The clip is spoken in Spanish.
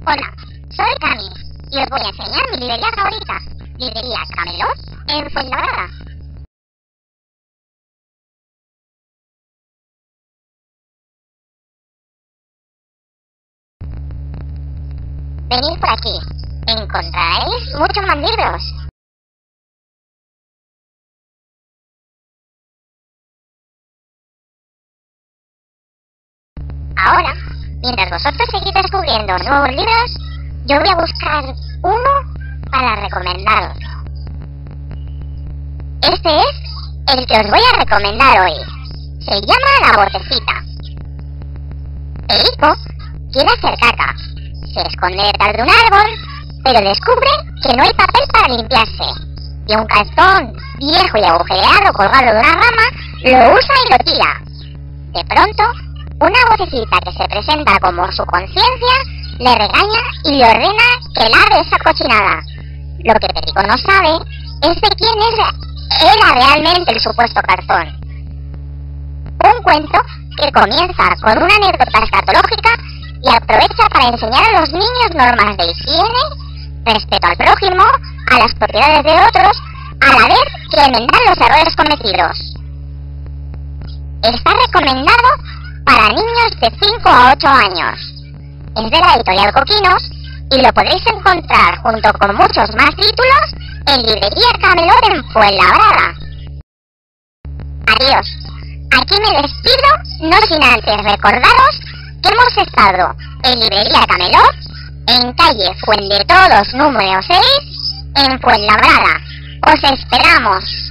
Hola, soy Cami y os voy a enseñar mi librería favorita, Librería Camelot en Fuenlabrada. Venid por aquí, encontraréis muchos más libros. Ahora, mientras vosotros seguís descubriendo nuevos libros, yo voy a buscar uno para recomendaros. Este es el que os voy a recomendar hoy. Se llama La Vocecita. Perico quiere hacer caca. Se esconde detrás de un árbol, pero descubre que no hay papel para limpiarse. Y un calzón viejo y agujereado colgado de una rama lo usa y lo tira. De pronto, una vocecita que se presenta como su conciencia le regaña y le ordena que lave esa cochinada. Lo que Perico no sabe es de quién era realmente el supuesto calzón. Un cuento que comienza con una anécdota escatológica y aprovecha para enseñar a los niños normas de higiene, respeto al prójimo, a las propiedades de otros, a la vez que enmendar los errores cometidos. Está recomendado para niños de 5 a 8 años. Es de la editorial Coquinos y lo podréis encontrar junto con muchos más títulos en Librería Camelot en Fuenlabrada. Adiós. Aquí me despido, no sin antes recordaros que hemos estado en Librería Camelot, en calle Fuendetodos número 6, en Fuenlabrada. ¡Os esperamos!